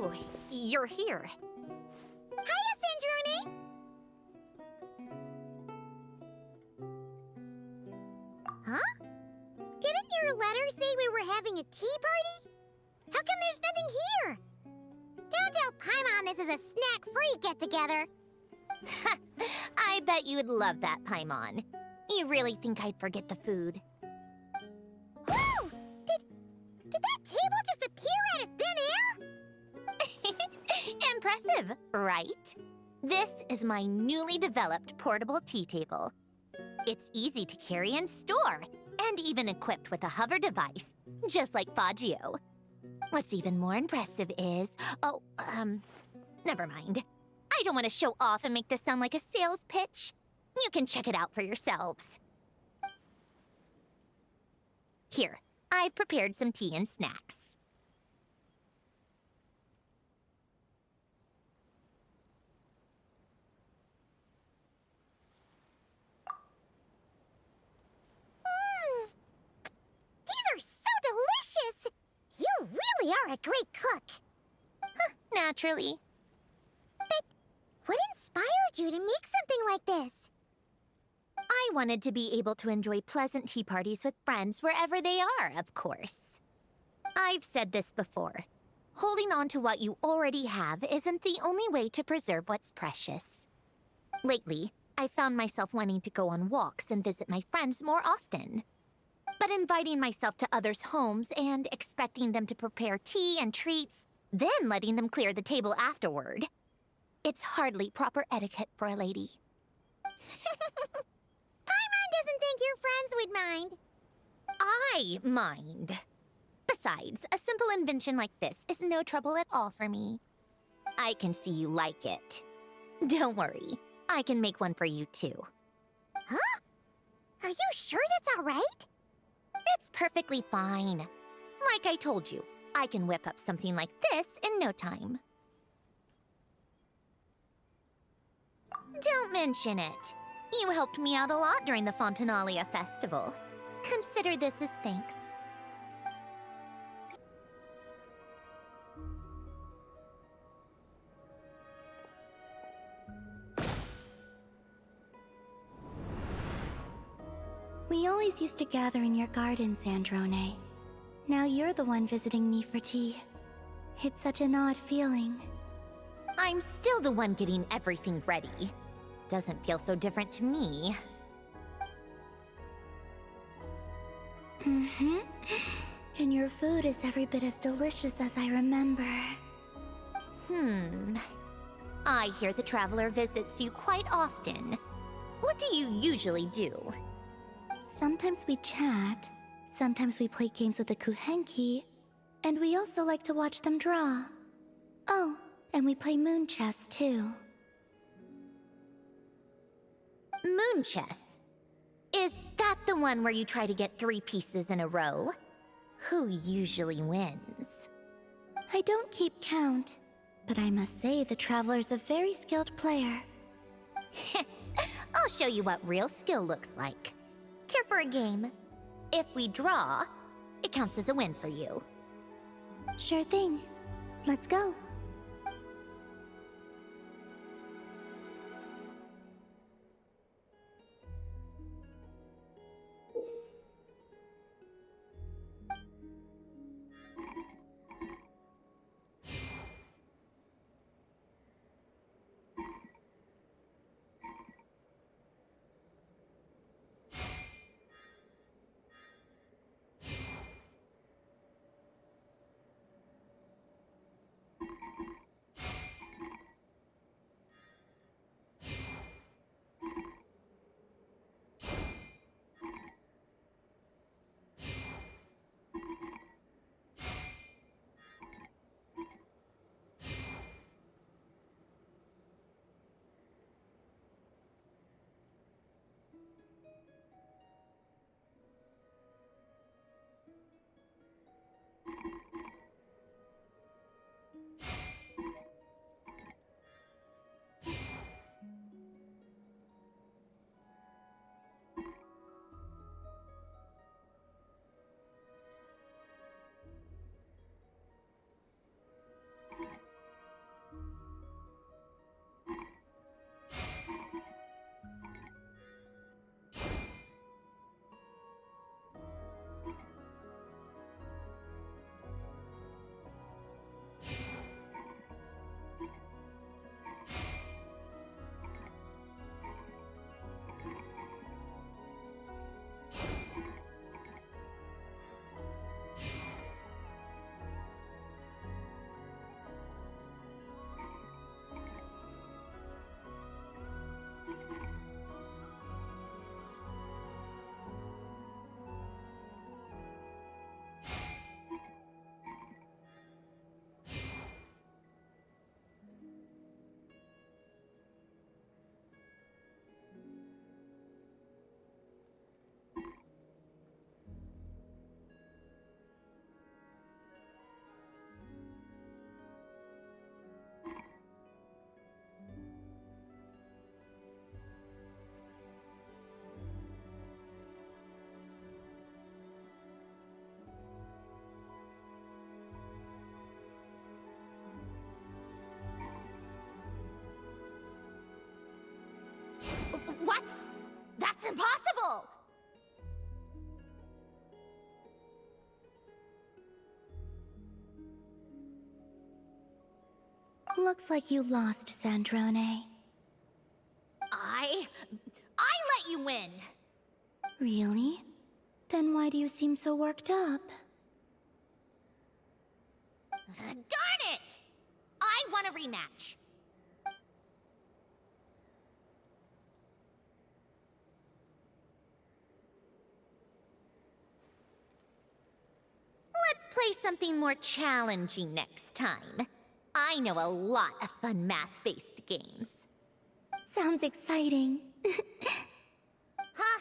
Oh, you're here. Hiya, Sandrone! Huh? Didn't your letter say we were having a tea party? How come there's nothing here? Don't tell Paimon this is a snack-free get-together. I bet you'd love that, Paimon. You really think I'd forget the food? Whoa! Did that table just appear out of thin air? Impressive, right? This is my newly developed portable tea table. It's easy to carry and store, and even equipped with a hover device, just like Faggio. What's even more impressive is... never mind. I don't want to show off and make this sound like a sales pitch. You can check it out for yourselves. Here, I've prepared some tea and snacks. These are so delicious! You really are a great cook. Naturally. But what inspired you to make something like this? I wanted to be able to enjoy pleasant tea parties with friends wherever they are, of course. I've said this before. Holding on to what you already have isn't the only way to preserve what's precious. Lately, I found myself wanting to go on walks and visit my friends more often. But inviting myself to others' homes and expecting them to prepare tea and treats, then letting them clear the table afterward. It's hardly proper etiquette for a lady. Paimon doesn't think your friends would mind. I mind. Besides, a simple invention like this is no trouble at all for me. I can see you like it. Don't worry, I can make one for you too. Huh? Are you sure that's all right? It's perfectly fine. Like I told you, I can whip up something like this in no time. Don't mention it. You helped me out a lot during the Fontanalia festival. Consider this as thanks. We always used to gather in your garden, Sandrone. Now you're the one visiting me for tea. It's such an odd feeling. I'm still the one getting everything ready. Doesn't feel so different to me. Mm-hmm. And your food is every bit as delicious as I remember. I hear the Traveler visits you quite often. What do you usually do? Sometimes we chat, sometimes we play games with the Kuhenki, and we also like to watch them draw. Oh, and we play moon chess too. Moon chess? Is that the one where you try to get 3 pieces in a row? Who usually wins? I don't keep count, but I must say the Traveler's a very skilled player. I'll show you what real skill looks like. Care for a game? If we draw, it counts as a win for you. Sure thing. Let's go. What? That's impossible! Looks like you lost, Sandrone. I let you win! Really? Then why do you seem so worked up? Darn it! I want a rematch. Let's play something more challenging next time. I know a lot of fun math-based games. Sounds exciting. Huh?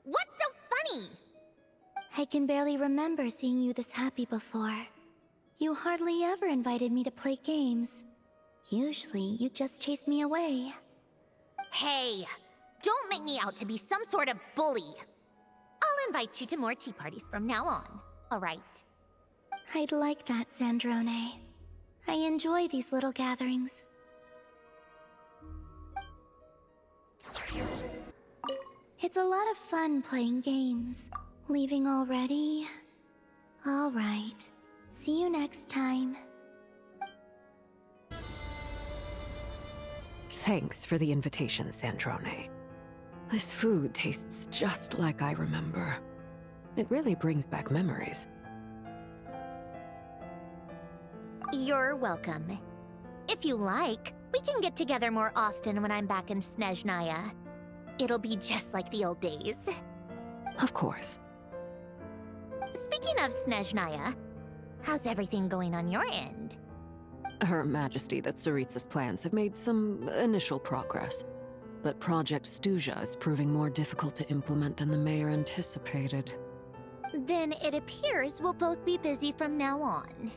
What's so funny? I can barely remember seeing you this happy before. You hardly ever invited me to play games. Usually, you just chase me away. Hey, don't make me out to be some sort of bully. I'll invite you to more tea parties from now on, all right? I'd like that, Sandrone. I enjoy these little gatherings. It's a lot of fun playing games. Leaving already? All right. See you next time. Thanks for the invitation, Sandrone. This food tastes just like I remember. It really brings back memories. You're welcome. If you like, we can get together more often when I'm back in Snezhnaya. It'll be just like the old days. Of course. Speaking of Snezhnaya, how's everything going on your end? Her Majesty the Tsaritsa's plans have made some initial progress, but Project Stuja is proving more difficult to implement than the mayor anticipated. Then it appears we'll both be busy from now on.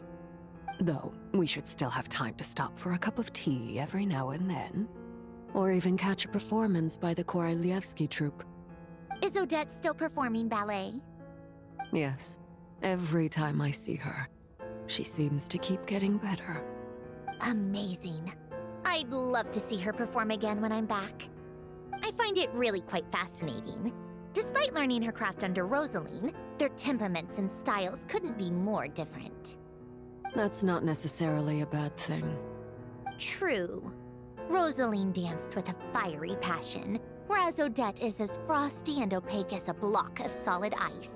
Though, we should still have time to stop for a cup of tea every now and then. Or even catch a performance by the Korolievsky troupe. Is Odette still performing ballet? Yes, every time I see her, she seems to keep getting better. Amazing. I'd love to see her perform again when I'm back. I find it really quite fascinating. Despite learning her craft under Rosaline, their temperaments and styles couldn't be more different. That's not necessarily a bad thing. True. Rosaline danced with a fiery passion, whereas Odette is as frosty and opaque as a block of solid ice.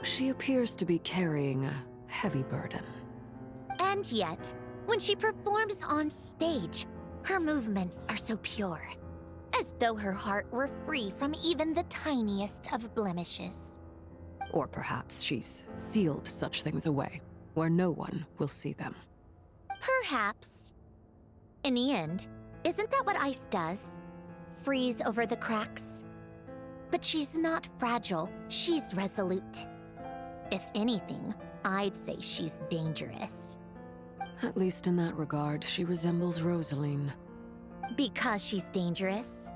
She appears to be carrying a heavy burden. And yet, when she performs on stage, her movements are so pure, as though her heart were free from even the tiniest of blemishes. Or perhaps she's sealed such things away, where no one will see them. Perhaps. In the end, isn't that what ice does? Freeze over the cracks? But she's not fragile, she's resolute. If anything, I'd say she's dangerous. At least in that regard, she resembles Rosaline. Because she's dangerous?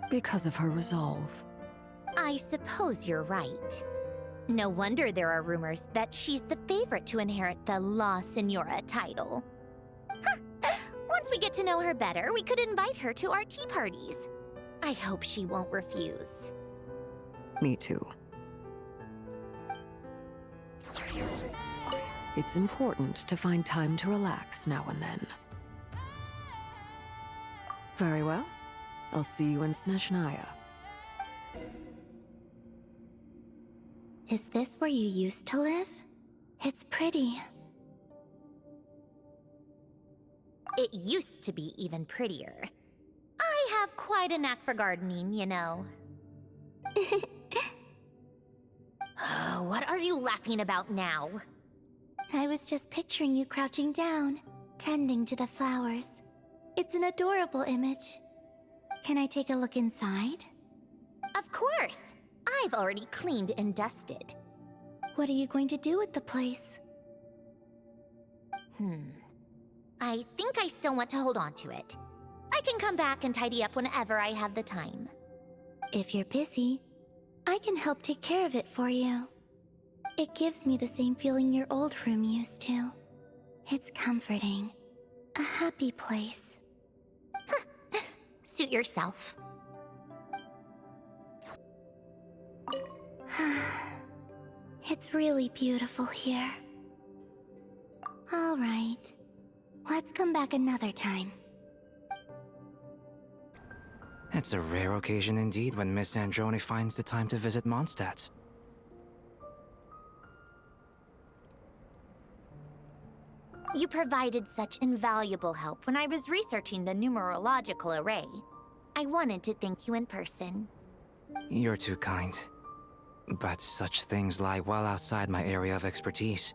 Because of her resolve. I suppose you're right. No wonder there are rumors that she's the favorite to inherit the La Senora title. Once we get to know her better, we could invite her to our tea parties. I hope she won't refuse. Me too. It's important to find time to relax now and then. Very well. I'll see you in Snezhnaya. Is this where you used to live? It's pretty. It used to be even prettier. I have quite a knack for gardening, you know. What are you laughing about now? I was just picturing you crouching down, tending to the flowers. It's an adorable image. Can I take a look inside? Of course! I've already cleaned and dusted. What are you going to do with the place? I think I still want to hold on to it. I can come back and tidy up whenever I have the time. If you're busy, I can help take care of it for you. It gives me the same feeling your old room used to. It's comforting. A happy place. Suit yourself. It's really beautiful here. All right. Let's come back another time. It's a rare occasion indeed when Miss Sandrone finds the time to visit Mondstadt. You provided such invaluable help when I was researching the numerological array. I wanted to thank you in person. You're too kind. But such things lie well outside my area of expertise.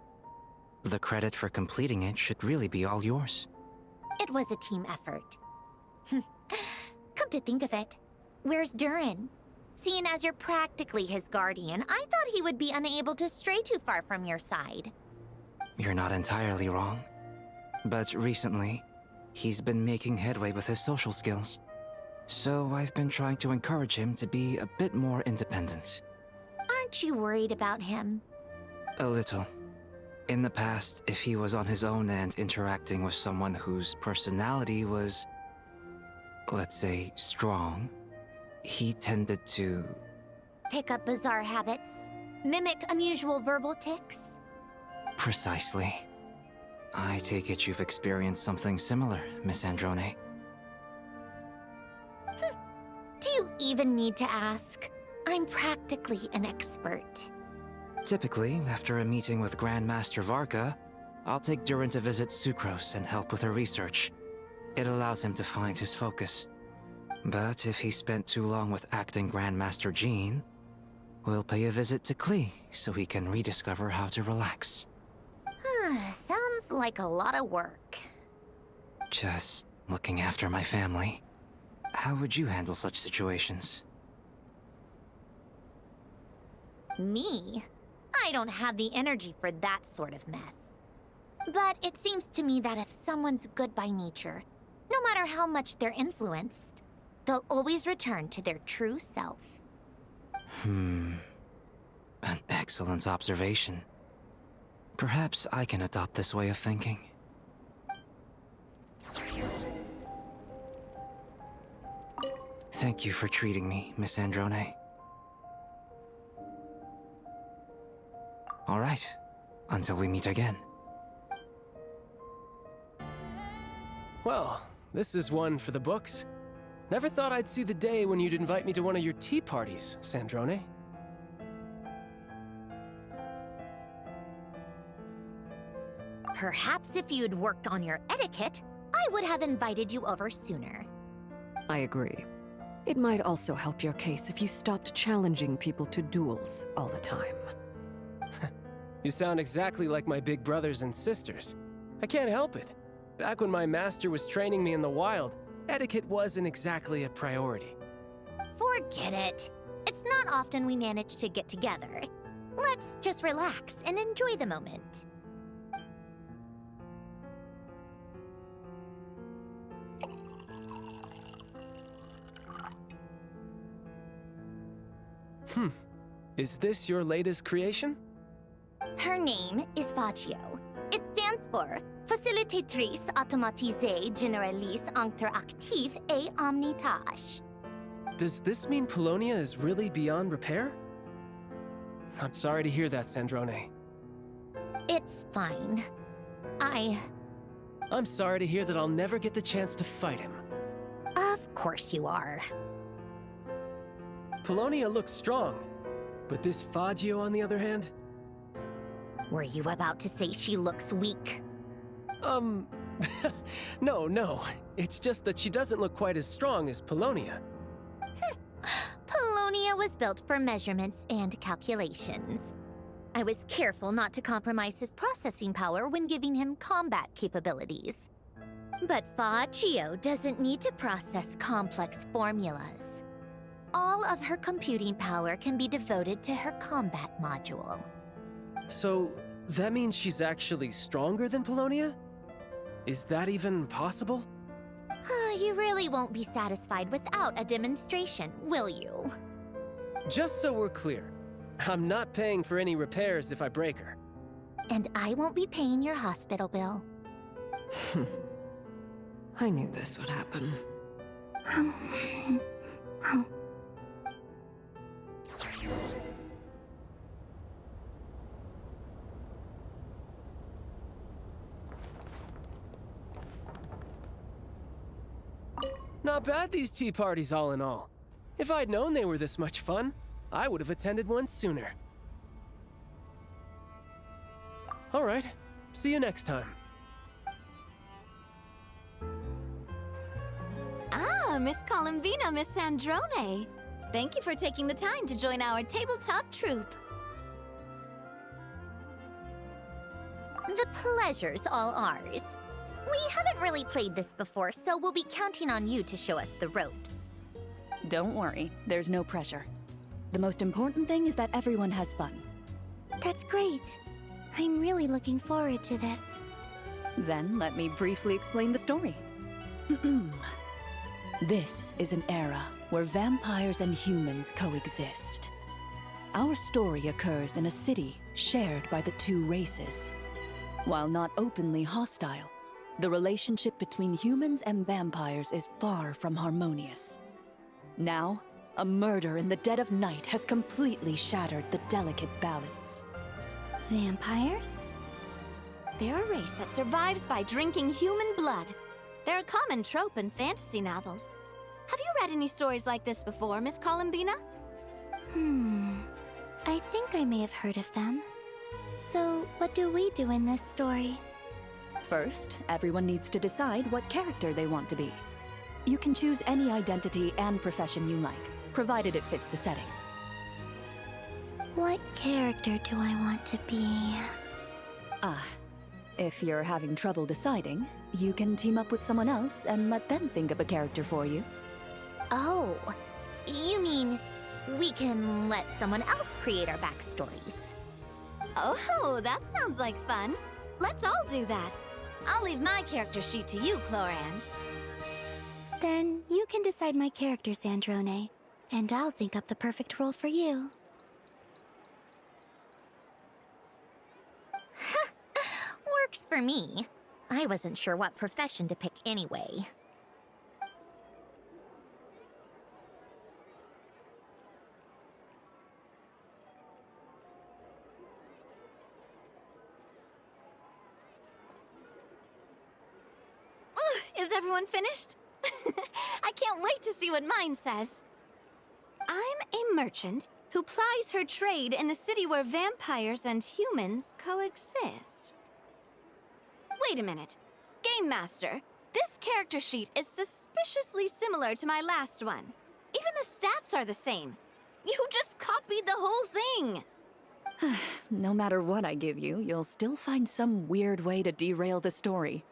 The credit for completing it should really be all yours. It was a team effort. Come to think of it, where's Durin? Seeing as you're practically his guardian, I thought he would be unable to stray too far from your side. You're not entirely wrong. But recently, he's been making headway with his social skills. So I've been trying to encourage him to be a bit more independent. Aren't you worried about him? A little. In the past, if he was on his own and interacting with someone whose personality was, let's say, strong, he tended to... Pick up bizarre habits? Mimic unusual verbal tics? Precisely. I take it you've experienced something similar, Miss Sandrone. Do you even need to ask? I'm practically an expert. Typically, after a meeting with Grandmaster Varka, I'll take Durin to visit Sucrose and help with her research. It allows him to find his focus. But if he spent too long with acting Grandmaster Jean, we'll pay a visit to Klee so he can rediscover how to relax. Sounds like a lot of work. Just looking after my family. How would you handle such situations? Me? I don't have the energy for that sort of mess. But it seems to me that if someone's good by nature, no matter how much they're influenced, they'll always return to their true self. An excellent observation. Perhaps I can adopt this way of thinking. Thank you for treating me, Miss Sandrone. All right. Until we meet again. Well, this is one for the books. Never thought I'd see the day when you'd invite me to one of your tea parties, Sandrone. Perhaps if you'd worked on your etiquette, I would have invited you over sooner. I agree. It might also help your case if you stopped challenging people to duels all the time. You sound exactly like my big brothers and sisters. I can't help it. Back when my master was training me in the wild, etiquette wasn't exactly a priority. Forget it. It's not often we manage to get together. Let's just relax and enjoy the moment. Is this your latest creation? Her name is Faccio. It stands for Facilitatrice Automatisée Généraliste Interactive et Omnitâche. Does this mean Polonia is really beyond repair? I'm sorry to hear that, Sandrone. It's fine. I'm sorry to hear that I'll never get the chance to fight him. Of course you are. Polonia looks strong, but this Faccio, on the other hand? Were you about to say she looks weak? No. It's just that she doesn't look quite as strong as Polonia. Polonia was built for measurements and calculations. I was careful not to compromise his processing power when giving him combat capabilities. But Faccio doesn't need to process complex formulas. All of her computing power can be devoted to her combat module. So, that means she's actually stronger than Polonia? Is that even possible? You really won't be satisfied without a demonstration, will you? Just so we're clear, I'm not paying for any repairs if I break her. And I won't be paying your hospital bill. I knew this would happen. Not bad, these tea parties all in all. If I'd known they were this much fun, I would have attended one sooner. Alright, see you next time. Ah, Miss Columbina, Miss Sandrone. Thank you for taking the time to join our tabletop troupe. The pleasure's all ours. We haven't really played this before, so we'll be counting on you to show us the ropes. Don't worry, there's no pressure. The most important thing is that everyone has fun. That's great. I'm really looking forward to this. Then let me briefly explain the story. This is an era where vampires and humans coexist. Our story occurs in a city shared by the two races. While not openly hostile, the relationship between humans and vampires is far from harmonious. Now, a murder in the dead of night has completely shattered the delicate balance. Vampires? They're a race that survives by drinking human blood. They're a common trope in fantasy novels. Have you read any stories like this before, Miss Columbina? I think I may have heard of them. So, what do we do in this story? First, everyone needs to decide what character they want to be. You can choose any identity and profession you like, provided it fits the setting. What character do I want to be? If you're having trouble deciding, you can team up with someone else and let them think of a character for you. Oh, you mean we can let someone else create our backstories? Oh, that sounds like fun. Let's all do that. I'll leave my character sheet to you, Chlorand. Then you can decide my character, Sandrone, and I'll think up the perfect role for you. Works for me. I wasn't sure what profession to pick anyway. Is everyone finished? I can't wait to see what mine says. I'm a merchant who plies her trade in a city where vampires and humans coexist. Wait a minute. Game Master, this character sheet is suspiciously similar to my last one. Even the stats are the same. You just copied the whole thing. No matter what I give you, you'll still find some weird way to derail the story.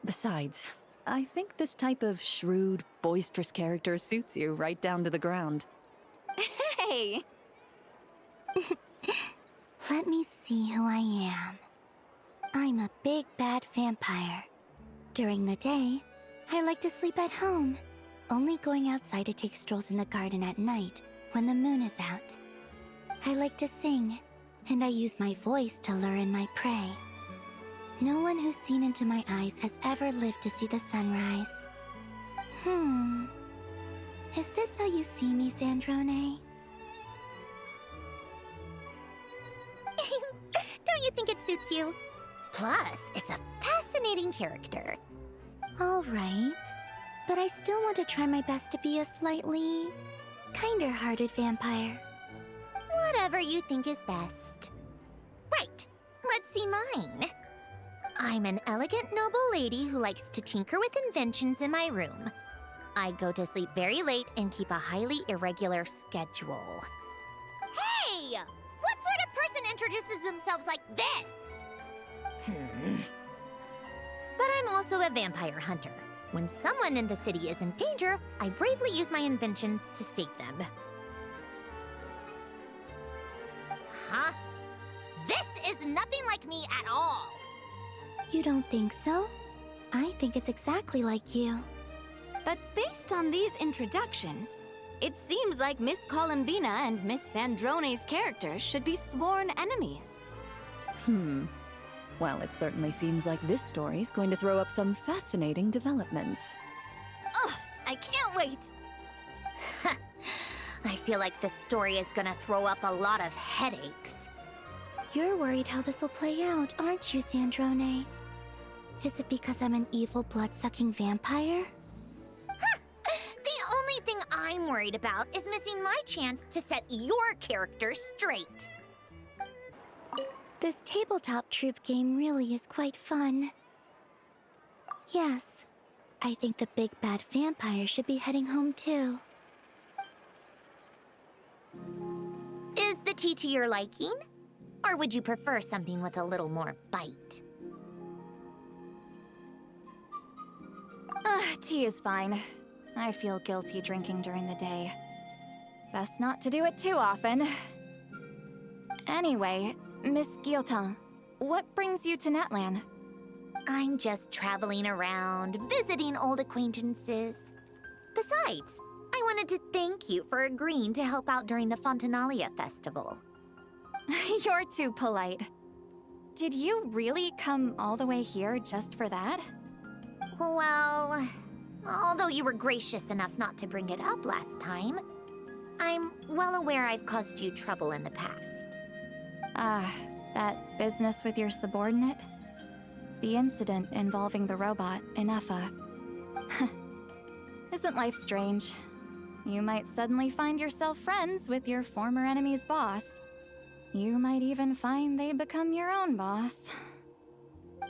Besides, I think this type of shrewd, boisterous character suits you right down to the ground. Hey! Let me see who I am. I'm a big bad vampire. During the day, I like to sleep at home, only going outside to take strolls in the garden at night when the moon is out. I like to sing, and I use my voice to lure in my prey. No one who's seen into my eyes has ever lived to see the sunrise. Is this how you see me, Sandrone? Don't you think it suits you? Plus, it's a fascinating character. All right, but I still want to try my best to be a slightly kinder-hearted vampire. Whatever you think is best. Right, let's see mine. I'm an elegant, noble lady who likes to tinker with inventions in my room. I go to sleep very late and keep a highly irregular schedule. Hey! What sort of person introduces themselves like this? But I'm also a vampire hunter. When someone in the city is in danger, I bravely use my inventions to save them. Huh? This is nothing like me at all. You don't think so? I think it's exactly like you. But based on these introductions, it seems like Miss Columbina and Miss Sandrone's characters should be sworn enemies. Well, it certainly seems like this story's going to throw up some fascinating developments. Ugh, I can't wait! I feel like this story is gonna throw up a lot of headaches. You're worried how this will play out, aren't you, Sandrone? Is it because I'm an evil blood-sucking vampire? I'm worried about is missing my chance to set your character straight. This tabletop troop game really is quite fun. Yes, I think the big bad vampire should be heading home too. Is the tea to your liking? Or would you prefer something with a little more bite? Tea is fine. I feel guilty drinking during the day. Best not to do it too often. Anyway, Miss Guillotin, what brings you to Natlan? I'm just traveling around, visiting old acquaintances. Besides, I wanted to thank you for agreeing to help out during the Fontanalia festival. You're too polite. Did you really come all the way here just for that? Well, although you were gracious enough not to bring it up last time, I'm well aware I've caused you trouble in the past. That business with your subordinate? The incident involving the robot, Inefa. Isn't life strange? You might suddenly find yourself friends with your former enemy's boss. You might even find they become your own boss.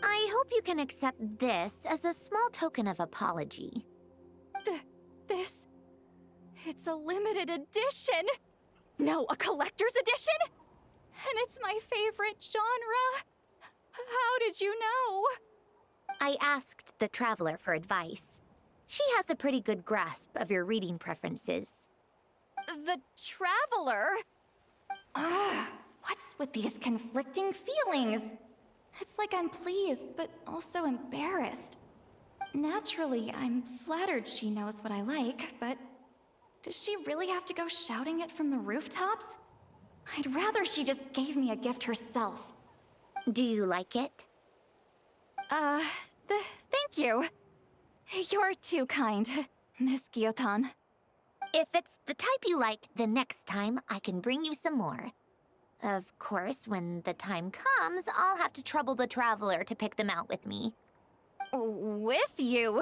I hope you can accept this as a small token of apology. This... It's a limited edition! No, a collector's edition? And it's my favorite genre! How did you know? I asked the Traveler for advice. She has a pretty good grasp of your reading preferences. The Traveler? What's with these conflicting feelings? It's like I'm pleased, but also embarrassed. Naturally, I'm flattered she knows what I like, but does she really have to go shouting it from the rooftops? I'd rather she just gave me a gift herself. Do you like it? Thank you. You're too kind, Miss Guillotin. If it's the type you like, then next time I can bring you some more. Of course, when the time comes, I'll have to trouble the Traveler to pick them out with me. With you?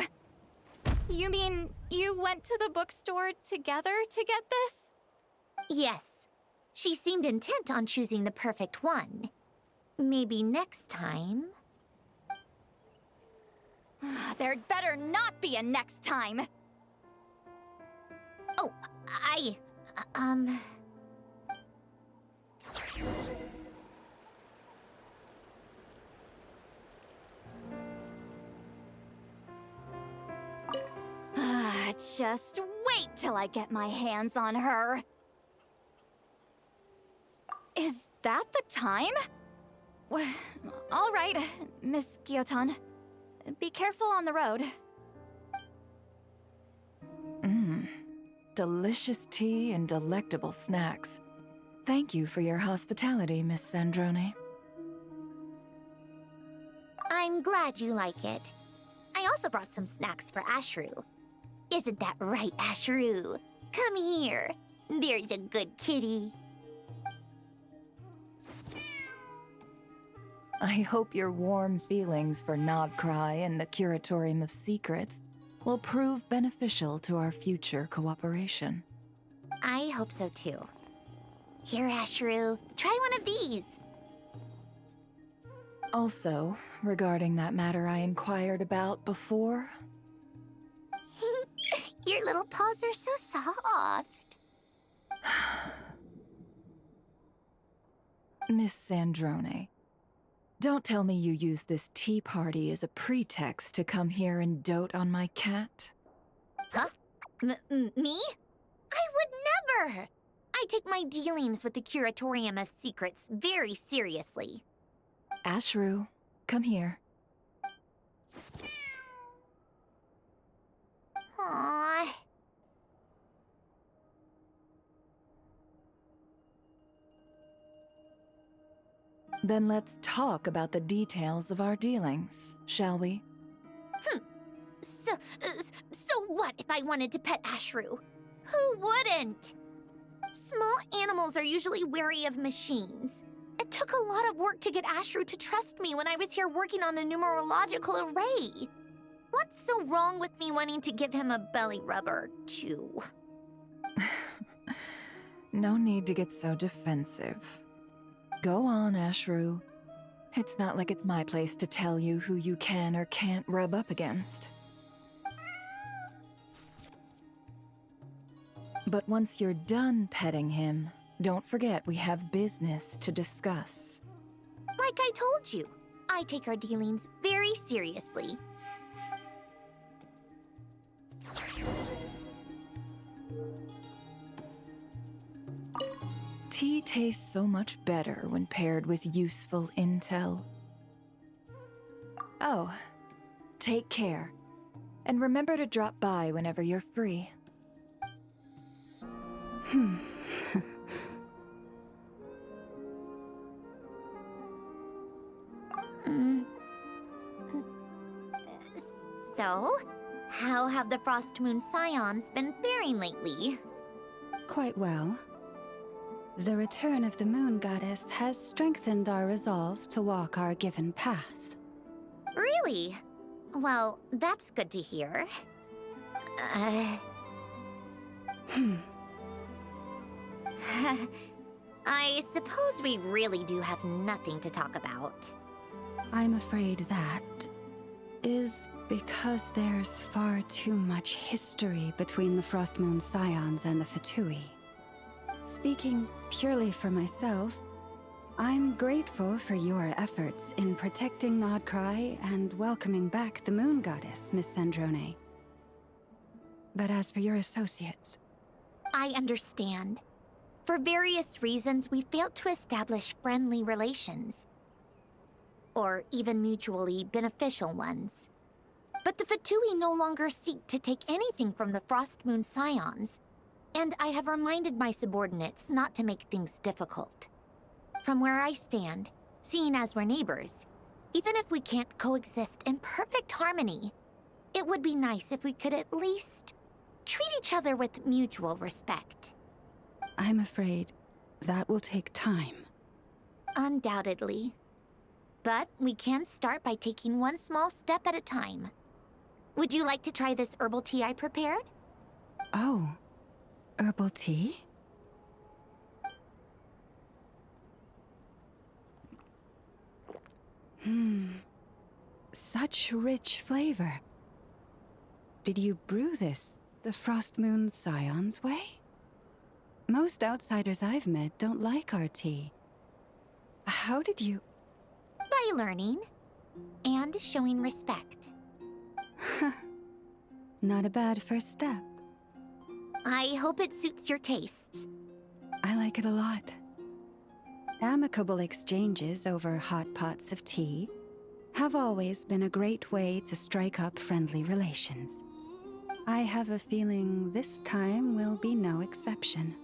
You mean you went to the bookstore together to get this? Yes. She seemed intent on choosing the perfect one. Maybe next time... There'd better not be a next time! Oh, Just wait till I get my hands on her. Is that the time? All right, Miss Guillotin. Be careful on the road. Delicious tea and delectable snacks. Thank you for your hospitality, Miss Sandrone. I'm glad you like it. I also brought some snacks for Ashru. Isn't that right, Ashru? Come here. There's a good kitty. I hope your warm feelings for Nodcry and the Curatorium of Secrets will prove beneficial to our future cooperation. I hope so too. Here, Ashru, try one of these. Also, regarding that matter I inquired about before, Your little paws are so soft. Miss Sandrone, don't tell me you used this tea party as a pretext to come here and dote on my cat. Huh? Me? I would never! I take my dealings with the Curatorium of Secrets very seriously. Ashru, come here. Aww. Then let's talk about the details of our dealings, shall we? So what if I wanted to pet Ashru? Who wouldn't? Small animals are usually wary of machines. It took a lot of work to get Ashru to trust me when I was here working on a numerological array. What's so wrong with me wanting to give him a belly rubber, too? No need to get so defensive. Go on, Ashru. It's not like it's my place to tell you who you can or can't rub up against. But once you're done petting him, don't forget we have business to discuss. Like I told you, I take our dealings very seriously. Tea tastes so much better when paired with useful intel. Oh, take care. And remember to drop by whenever you're free. So, how have the Frost Moon Scions been faring lately? Quite well. The return of the Moon Goddess has strengthened our resolve to walk our given path. Really? Well, that's good to hear. I suppose we really do have nothing to talk about. I'm afraid that is because there's far too much history between the Frost Moon Scions and the Fatui. Speaking purely for myself, I'm grateful for your efforts in protecting Nodcry and welcoming back the Moon Goddess, Miss Sandrone. But as for your associates... I understand. For various reasons, we failed to establish friendly relations. Or even mutually beneficial ones. But the Fatui no longer seek to take anything from the Frost Moon Scions, and I have reminded my subordinates not to make things difficult. From where I stand, seeing as we're neighbors, even if we can't coexist in perfect harmony, it would be nice if we could at least treat each other with mutual respect. I'm afraid that will take time. Undoubtedly. But we can start by taking one small step at a time. Would you like to try this herbal tea I prepared? Oh, herbal tea? Such rich flavor. Did you brew this the Frost Moon Scions way? Most outsiders I've met don't like our tea. How did you... By learning. And showing respect. Not a bad first step. I hope it suits your tastes. I like it a lot. Amicable exchanges over hot pots of tea have always been a great way to strike up friendly relations. I have a feeling this time will be no exception.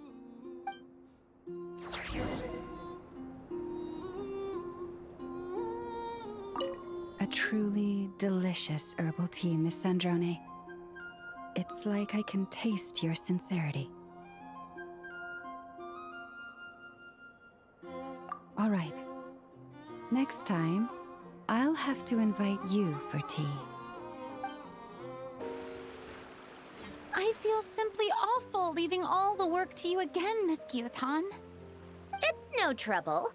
A truly delicious herbal tea, Miss Sandrone. It's like I can taste your sincerity. All right. Next time, I'll have to invite you for tea. I feel simply awful leaving all the work to you again, Miss Gyotan. It's no trouble.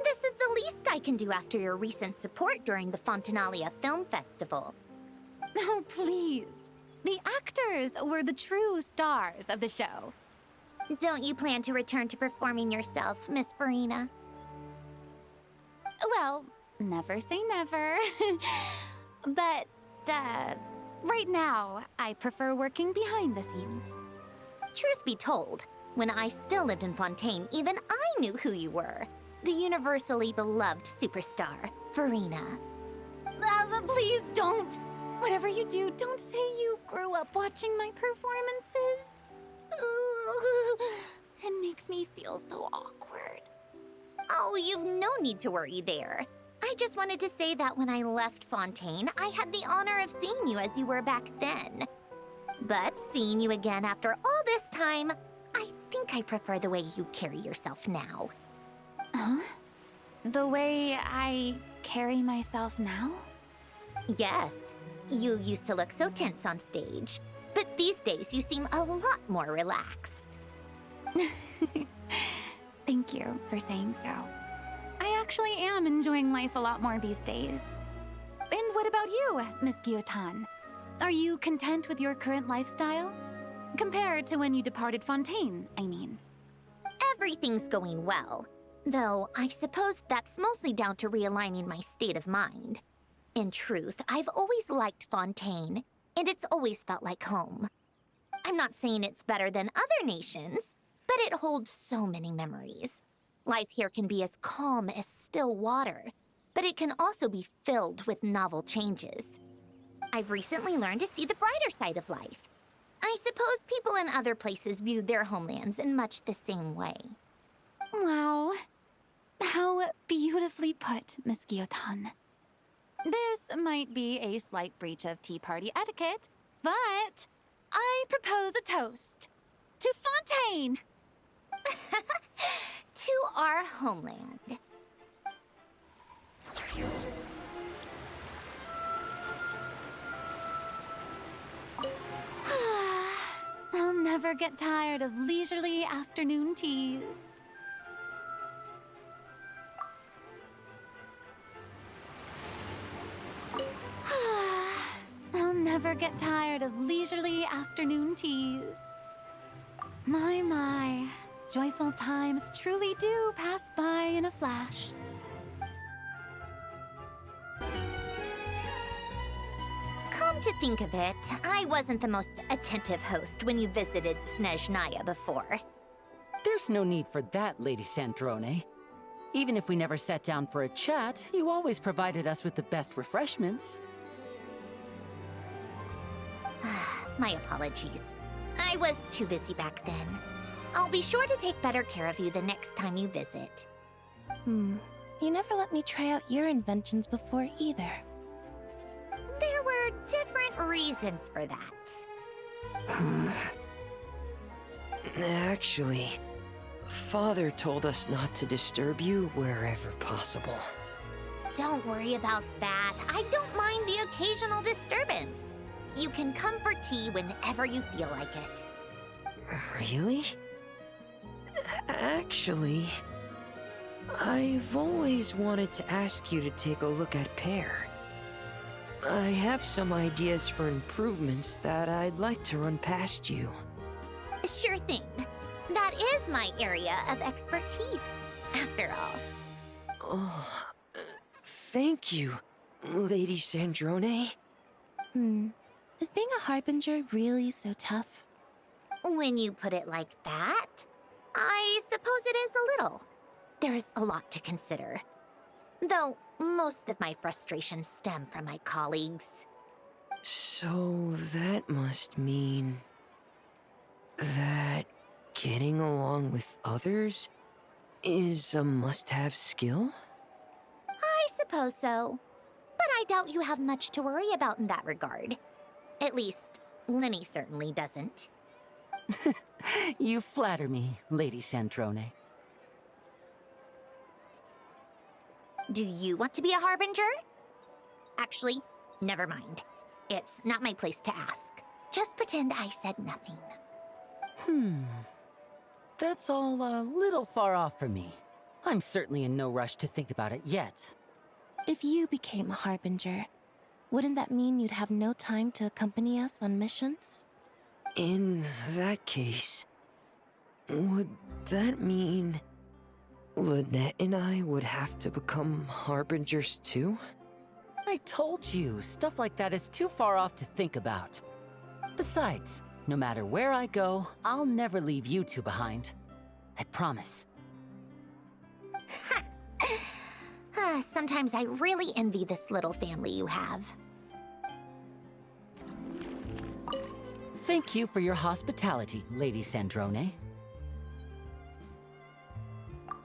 This is the least I can do after your recent support during the Fontanalia Film Festival. Oh, please. The actors were the true stars of the show. Don't you plan to return to performing yourself, Miss Farina? Well, never say never. But, right now, I prefer working behind the scenes. Truth be told, when I still lived in Fontaine, even I knew who you were. The universally beloved superstar, Farina. Please don't. Whatever you do, don't say you grew up watching my performances. It makes me feel so awkward. Oh, you've no need to worry there. I just wanted to say that when I left Fontaine, I had the honor of seeing you as you were back then. But seeing you again after all this time, I think I prefer the way you carry yourself now. Huh? The way I carry myself now? Yes. You used to look so tense on stage. But these days, you seem a lot more relaxed. Thank you for saying so. I actually am enjoying life a lot more these days. And what about you, Miss Guillotin? Are you content with your current lifestyle? Compared to when you departed Fontaine, I mean. Everything's going well. Though, I suppose that's mostly down to realigning my state of mind. In truth, I've always liked Fontaine, and it's always felt like home. I'm not saying it's better than other nations, but it holds so many memories. Life here can be as calm as still water, but it can also be filled with novel changes. I've recently learned to see the brighter side of life. I suppose people in other places view their homelands in much the same way. Wow. How beautifully put, Miss Guillotin. This might be a slight breach of tea party etiquette, but I propose a toast to Fontaine! To our homeland. I'll never get tired of leisurely afternoon teas. I'll never get tired of leisurely afternoon teas. My, joyful times truly do pass by in a flash. Come to think of it, I wasn't the most attentive host when you visited Snezhnaya before. There's no need for that, Lady Sandrone. Even if we never sat down for a chat, you always provided us with the best refreshments. My apologies. I was too busy back then. I'll be sure to take better care of you the next time you visit. You never let me try out your inventions before either. There were different reasons for that. Actually, Father told us not to disturb you wherever possible. Don't worry about that. I don't mind the occasional disturbance. You can come for tea whenever you feel like it. Really? Actually, I've always wanted to ask you to take a look at Pear. I have some ideas for improvements that I'd like to run past you. Sure thing. That is my area of expertise, after all. Oh, thank you, Lady Sandrone. Is being a harbinger really so tough? When you put it like that, I suppose it is a little. There's a lot to consider. Though, most of my frustrations stem from my colleagues. So that must mean that getting along with others is a must-have skill? I suppose so. But I doubt you have much to worry about in that regard. At least, Lenny certainly doesn't. You flatter me, Lady Sandrone. Do you want to be a harbinger? Actually, never mind. It's not my place to ask. Just pretend I said nothing. That's all a little far off for me. I'm certainly in no rush to think about it yet. If you became a harbinger, wouldn't that mean you'd have no time to accompany us on missions? In that case, would that mean Lynette and I would have to become harbingers too? I told you, stuff like that is too far off to think about. Besides, no matter where I go, I'll never leave you two behind. I promise. Sometimes I really envy this little family you have. Thank you for your hospitality, Lady Sandrone.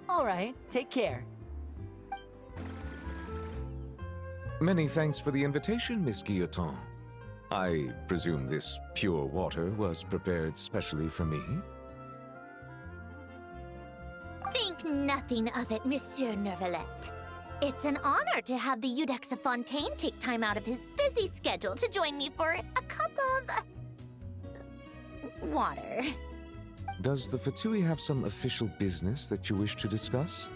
All right, take care. Many thanks for the invitation, Miss Guillotin. I presume this pure water was prepared specially for me? Think nothing of it, Monsieur Neuvillette. It's an honor to have the Iudex of Fontaine take time out of his busy schedule to join me for a cup of water. Does the Fatui have some official business that you wish to discuss?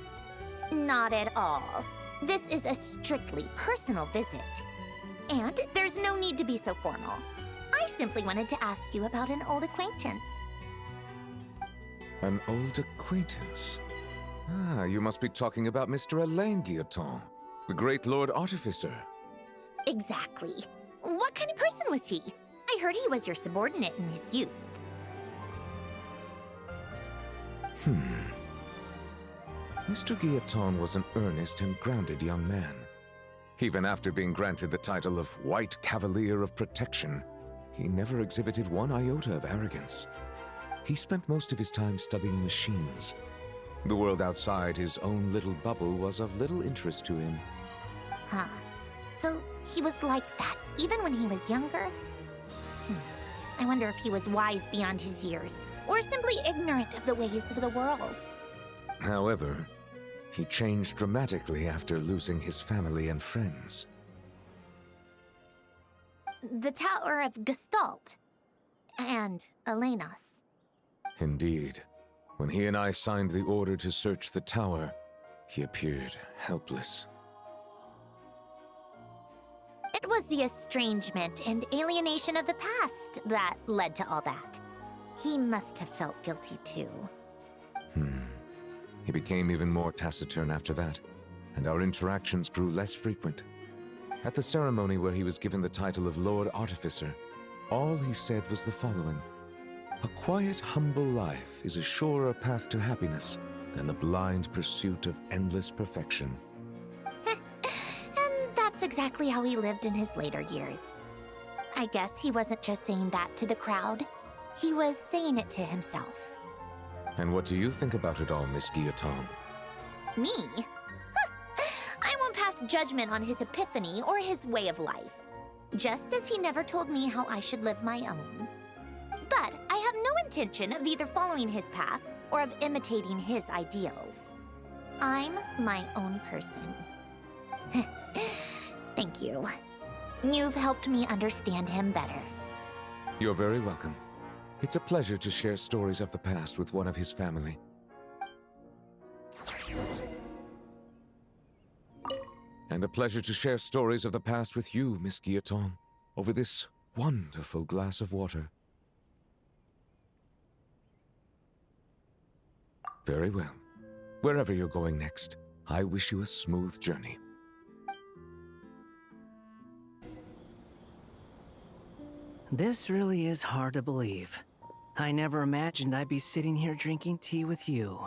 Not at all. This is a strictly personal visit. And there's no need to be so formal. I simply wanted to ask you about an old acquaintance. An old acquaintance? Ah, you must be talking about Mr. Alain Guillotin, the great Lord Artificer. Exactly. What kind of person was he? I heard he was your subordinate in his youth. Mr. Guillotin was an earnest and grounded young man. Even after being granted the title of White Cavalier of Protection, he never exhibited one iota of arrogance. He spent most of his time studying machines. The world outside his own little bubble was of little interest to him. Huh. So he was like that, even when he was younger? I wonder if he was wise beyond his years, or simply ignorant of the ways of the world. However, he changed dramatically after losing his family and friends. The Tower of Gestalt. And Elenos. Indeed. When he and I signed the order to search the tower, he appeared helpless. It was the estrangement and alienation of the past that led to all that. He must have felt guilty too. He became even more taciturn after that, and our interactions grew less frequent. At the ceremony where he was given the title of Lord Artificer, all he said was the following: "A quiet, humble life is a surer path to happiness than the blind pursuit of endless perfection." And that's exactly how he lived in his later years. I guess he wasn't just saying that to the crowd. He was saying it to himself. And what do you think about it all, Miss Guillotin? Me? I won't pass judgment on his epiphany or his way of life. Just as he never told me how I should live my own. But I have no intention of either following his path or of imitating his ideals. I'm my own person. Thank you. You've helped me understand him better. You're very welcome. It's a pleasure to share stories of the past with one of his family. And a pleasure to share stories of the past with you, Miss Guillotin, over this wonderful glass of water. Very well. Wherever you're going next, I wish you a smooth journey. This really is hard to believe. I never imagined I'd be sitting here drinking tea with you.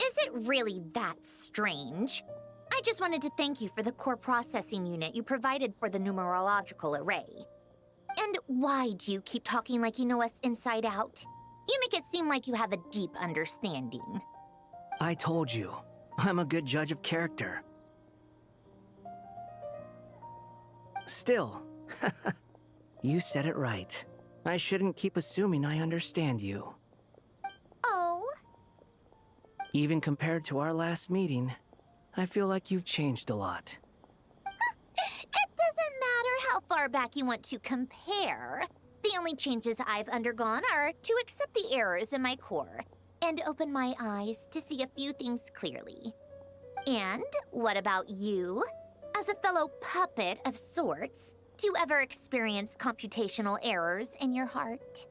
Is it really that strange? I just wanted to thank you for the core processing unit you provided for the numerological array. And why do you keep talking like you know us inside out? You make it seem like you have a deep understanding. I told you, I'm a good judge of character. Still, you said it right. I shouldn't keep assuming I understand you. Oh? Even compared to our last meeting, I feel like you've changed a lot. It doesn't matter how far back you want to compare. The only changes I've undergone are to accept the errors in my core and open my eyes to see a few things clearly. And what about you? As a fellow puppet of sorts, do you ever experience computational errors in your heart?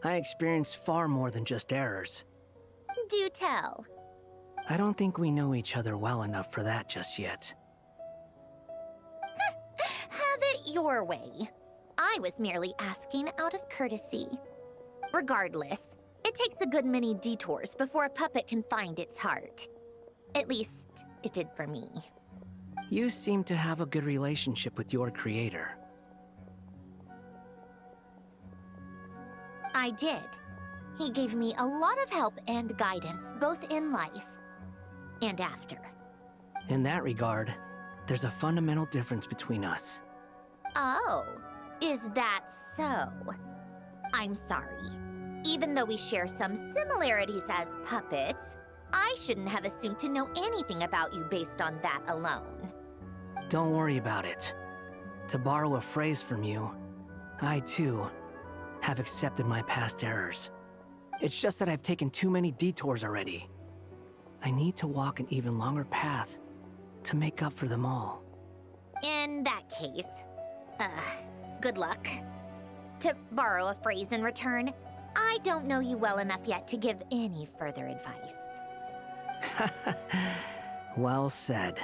I experience far more than just errors. Do tell. I don't think we know each other well enough for that just yet. Have it your way. I was merely asking out of courtesy. Regardless, it takes a good many detours before a puppet can find its heart. At least, it did for me. You seem to have a good relationship with your creator. I did. He gave me a lot of help and guidance, both in life and after. In that regard, there's a fundamental difference between us. Oh, is that so? I'm sorry. Even though we share some similarities as puppets, I shouldn't have assumed to know anything about you based on that alone. Don't worry about it. To borrow a phrase from you, I too have accepted my past errors. It's just that I've taken too many detours already. I need to walk an even longer path to make up for them all. In that case, good luck. To borrow a phrase in return, I don't know you well enough yet to give any further advice. Well said.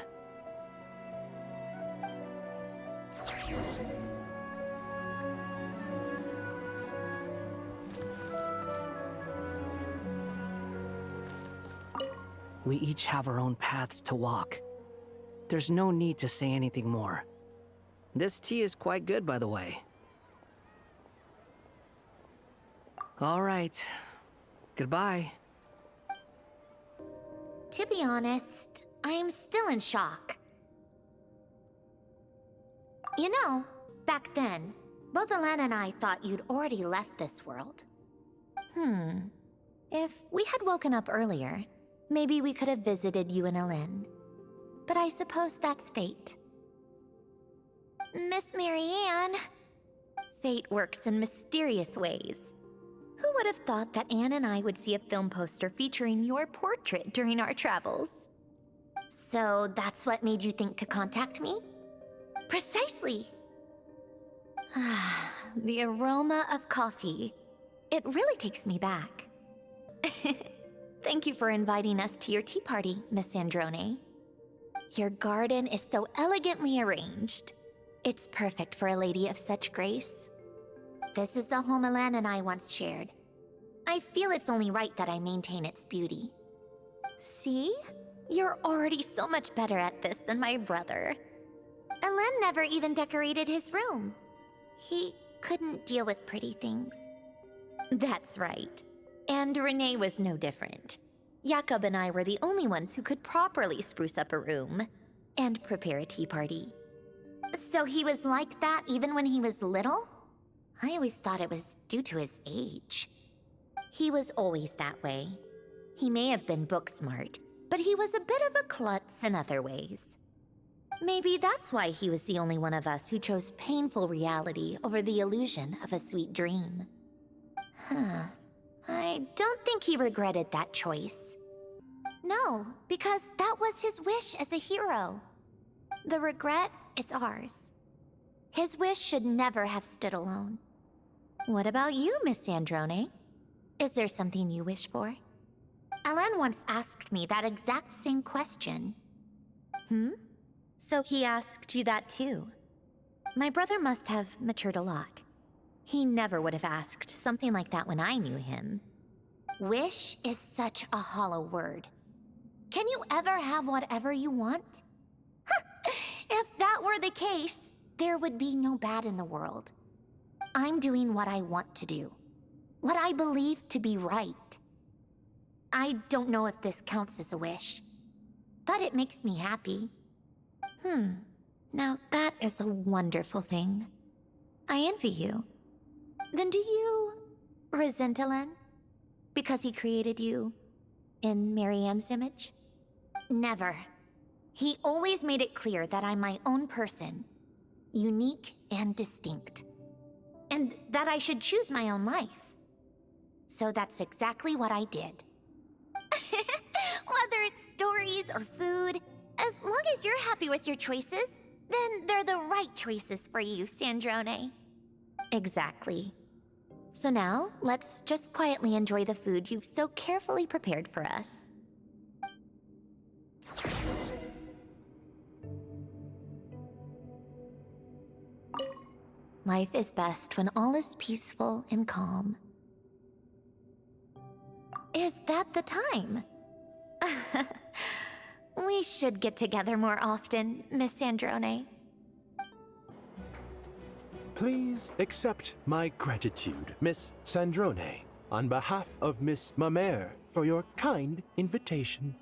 We each have our own paths to walk. There's no need to say anything more. This tea is quite good, by the way. All right. Goodbye. To be honest, I'm still in shock. You know, back then, both Alan and I thought you'd already left this world. If we had woken up earlier, maybe we could have visited you and Alan. But I suppose that's fate. Miss Marianne. Fate works in mysterious ways. Who would have thought that Anne and I would see a film poster featuring your portrait during our travels? So that's what made you think to contact me? Precisely! The aroma of coffee. It really takes me back. Thank you for inviting us to your tea party, Miss Sandrone. Your garden is so elegantly arranged. It's perfect for a lady of such grace. This is the home Alan and I once shared. I feel it's only right that I maintain its beauty. See? You're already so much better at this than my brother. Alan never even decorated his room. He couldn't deal with pretty things. That's right. And Renee was no different. Jakob and I were the only ones who could properly spruce up a room and prepare a tea party. So he was like that even when he was little? I always thought it was due to his age. He was always that way. He may have been book smart, but he was a bit of a klutz in other ways. Maybe that's why he was the only one of us who chose painful reality over the illusion of a sweet dream. I don't think he regretted that choice. No, because that was his wish as a hero. The regret is ours. His wish should never have stood alone. What about you, Miss Sandrone? Is there something you wish for? Alan once asked me that exact same question. So he asked you that too. My brother must have matured a lot. He never would have asked something like that when I knew him. Wish is such a hollow word. Can you ever have whatever you want? If that were the case, there would be no bad in the world. I'm doing what I want to do. What I believe to be right. I don't know if this counts as a wish, but it makes me happy. Now that is a wonderful thing. I envy you. Then do you resent Alan? Because he created you in Marianne's image? Never. He always made it clear that I'm my own person, unique and distinct, and that I should choose my own life. So that's exactly what I did. Whether it's stories or food, as long as you're happy with your choices, then they're the right choices for you, Sandrone. Exactly. So now, let's just quietly enjoy the food you've so carefully prepared for us. Life is best when all is peaceful and calm. Is that the time? We should get together more often, Miss Sandrone. Please accept my gratitude, Miss Sandrone, on behalf of Miss Mamere, for your kind invitation.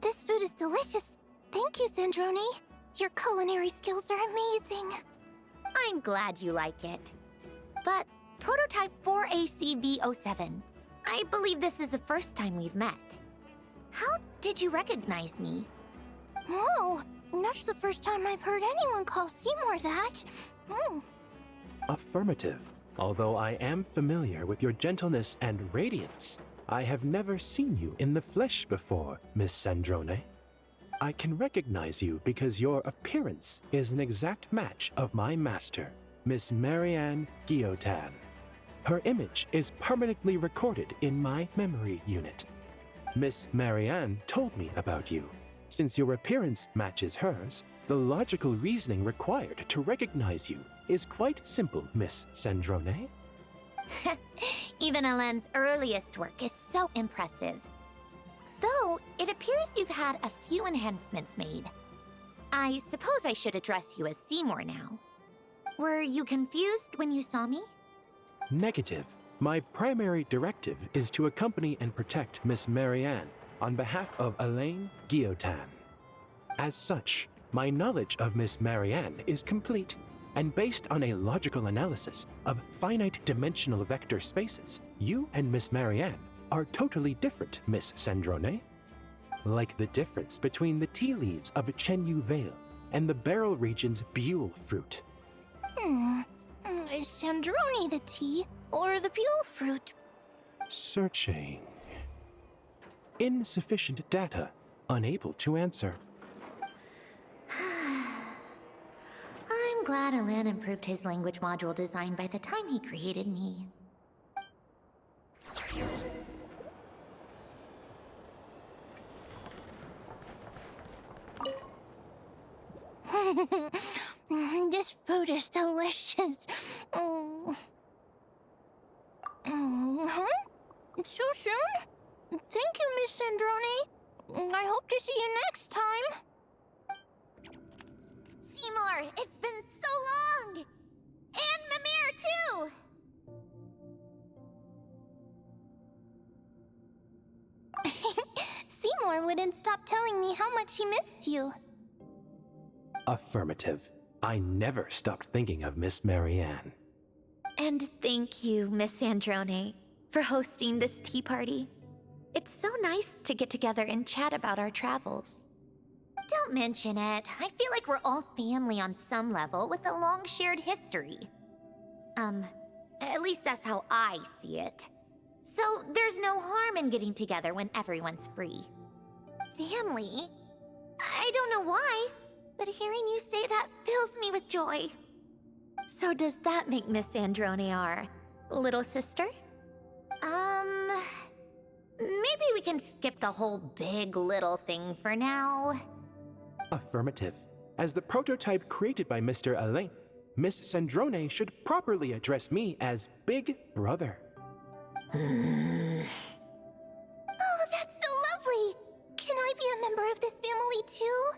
This food is delicious. Thank you, Sandrone. Your culinary skills are amazing. I'm glad you like it. But prototype 4ACB07, I believe this is the first time we've met. How did you recognize me? Oh, That's the first time I've heard anyone call Seymour that. Affirmative. Although I am familiar with your gentleness and radiance, I have never seen you in the flesh before, Miss Sandrone. I can recognize you because your appearance is an exact match of my master, Miss Marianne Guillotin. Her image is permanently recorded in my memory unit. Miss Marianne told me about you. Since your appearance matches hers, the logical reasoning required to recognize you is quite simple, Miss Sandrone. Even Alain's earliest work is so impressive. Though, it appears you've had a few enhancements made. I suppose I should address you as Seymour now. Were you confused when you saw me? Negative. My primary directive is to accompany and protect Miss Marianne on behalf of Alain Guillotin. As such, my knowledge of Miss Marianne is complete, and based on a logical analysis of finite dimensional vector spaces, you and Miss Marianne are totally different, Miss Sandrone. Like the difference between the tea leaves of Chenyu Vale and the Beryl region's Buell fruit. Is Sandrone the tea or the Buell fruit? Searching. Insufficient data. Unable to answer. I'm glad Alain improved his language module design by the time he created me. This food is delicious. So soon? Thank you, Miss Sandrone. I hope to see you next time. Seymour, it's been so long! And Mimir, too! Seymour wouldn't stop telling me how much he missed you. Affirmative. I never stopped thinking of Miss Marianne. And thank you, Miss Sandrone, for hosting this tea party. It's so nice to get together and chat about our travels. Don't mention it. I feel like we're all family on some level with a long shared history. At least that's how I see it. So there's no harm in getting together when everyone's free. Family? I don't know why, but hearing you say that fills me with joy. So does that make Miss Sandrone our little sister? Maybe we can skip the whole big little thing for now. Affirmative. As the prototype created by Mr. Alain, Miss Sandrone should properly address me as Big Brother. Oh, that's so lovely! Can I be a member of this family too?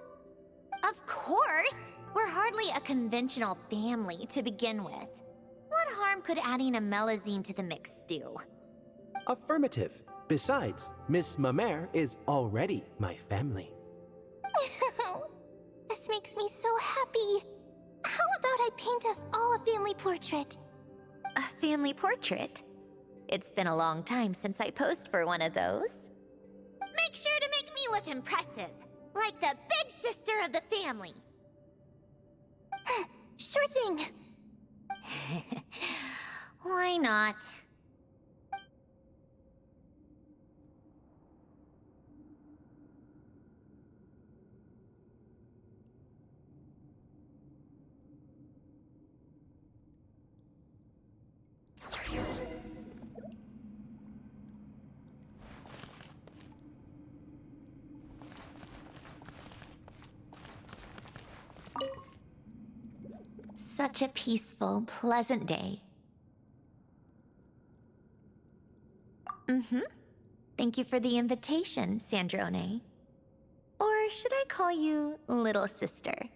Of course! We're hardly a conventional family to begin with. What harm could adding a melazine to the mix do? Affirmative. Besides, Miss Mamere is already my family. This makes me so happy. How about I paint us all a family portrait? A family portrait? It's been a long time since I posed for one of those. Make sure to make me look impressive, like the big sister of the family. Sure thing. Why not? Such a peaceful, pleasant day. Thank you for the invitation, Sandrone. Or should I call you Little Sister?